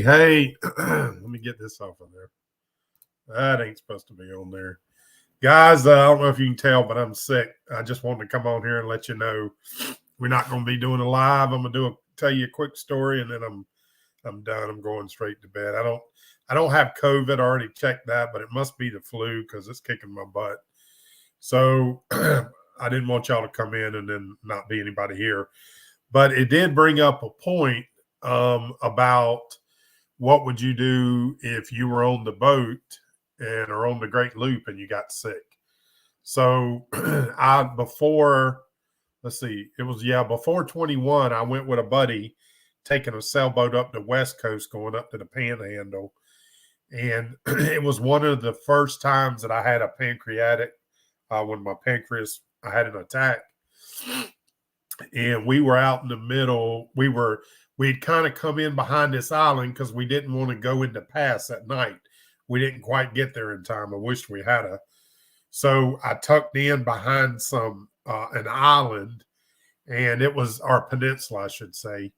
Hey, let me get this off of there. That ain't supposed to be on there. Guys, I don't know if you can tell, but I'm sick. I just wanted to come on here and let you know we're not going to be doing a live. I'm going to tell you a quick story, and then I'm done. I'm going straight to bed. I don't have COVID. I already checked that, but it must be the flu because it's kicking my butt. So I didn't want y'all to come in and then not be anybody here. But it did bring up a point about what would you do if you were on the boat and or on the Great Loop and you got sick. So before 21, I went with a buddy taking a sailboat up the West Coast, going up to the Panhandle. And it was one of the first times that I had a pancreatic, when my pancreas, I had an attack. And we were out in the middle. We'd kind of come in behind this island because we didn't want to go into pass at night. We didn't quite get there in time. I wished we had so I tucked in behind an island, and it was our peninsula, I should say.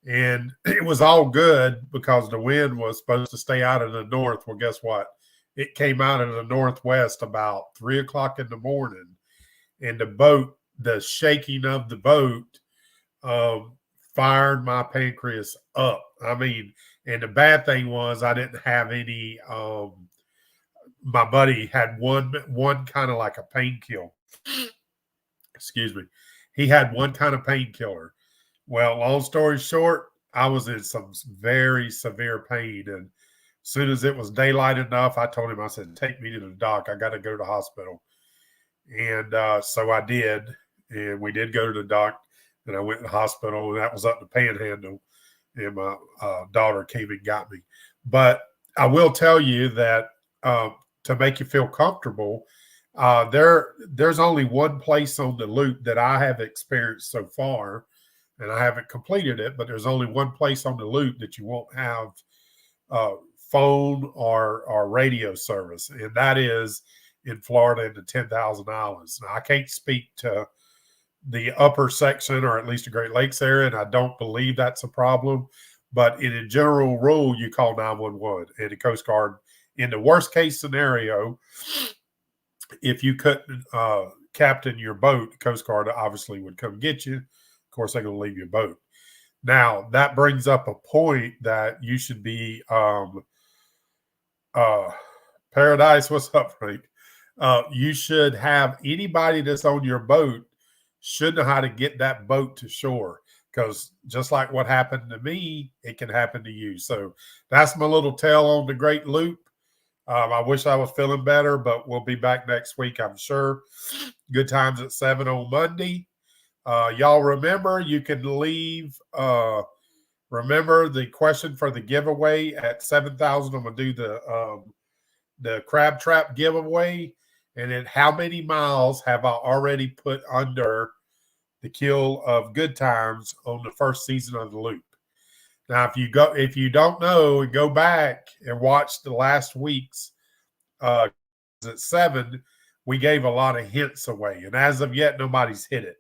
And it was all good because the wind was supposed to stay out of the north. Well, guess what? It came out of the northwest about 3 o'clock in the morning, and the shaking of the boat fired my pancreas up. I mean, and the bad thing was I didn't have any. My buddy had one kind of like a painkiller. Excuse me. He had one kind of painkiller. Well, long story short, I was in some very severe pain, and as soon as it was daylight enough, I told him, I said, "Take me to the doc. I got to go to the hospital." And so I did, and we did go to the doc. And I went to the hospital, and that was up the Panhandle, and my daughter came and got me. But I will tell you that to make you feel comfortable, there's only one place on the loop that I have experienced so far, and I haven't completed it, but there's only one place on the loop that you won't have phone or radio service, and that is in Florida in the 10,000 Islands. Now, I can't speak to the upper section, or at least the Great Lakes area, and I don't believe that's a problem. But in a general rule, you call 911, and the Coast Guard, in the worst case scenario, if you couldn't captain your boat, the Coast Guard obviously would come get you. Of course, they're going to leave your boat. Now, that brings up a point that you should be Paradise, what's up, Frank? You should have anybody that's on your boat should know how to get that boat to shore, because just like what happened to me, it can happen to you. So that's my little tale on the Great Loop. I wish I was feeling better, but we'll be back next week, I'm sure. Good times at 7 on Monday. Y'all remember, you can leave. Remember the question for the giveaway at 7,000. I'm going to do the crab trap giveaway. And then how many miles have I already put under the keel of Good Times on the first season of the loop? Now, if you don't know, and go back and watch the last week's at 7, we gave a lot of hints away. And as of yet, nobody's hit it.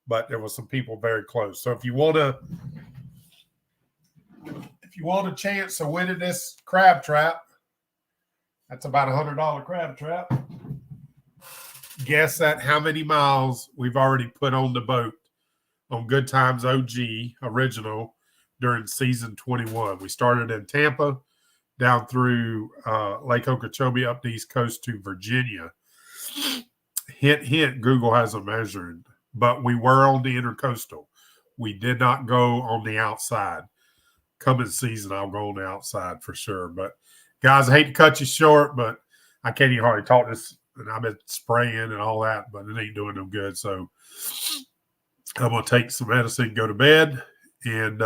But there were some people very close. So if you want a chance of winning this crab trap, that's about $100 crab trap. Guess at how many miles we've already put on the boat on Good Times OG original during season 21. We started in Tampa, down through Lake Okeechobee, up the East Coast to Virginia. Hint, hint, Google has a measuring, but we were on the intercoastal. We did not go on the outside. Coming season, I'll go on the outside for sure. But guys, I hate to cut you short, but I can't even hardly talk this. And I've been spraying and all that, but it ain't doing no good. So I'm going to take some medicine, go to bed, and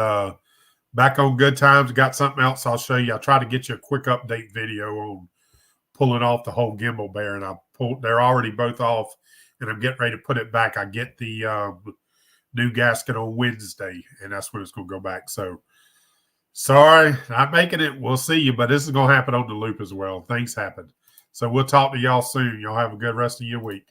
back on Good Times. Got something else I'll show you. I'll try to get you a quick update video on pulling off the whole gimbal bear. And they're already both off, and I'm getting ready to put it back. I get the new gasket on Wednesday, and that's when it's going to go back. So sorry, not making it. We'll see you, but this is going to happen on the loop as well. Things happen. So we'll talk to y'all soon. Y'all have a good rest of your week.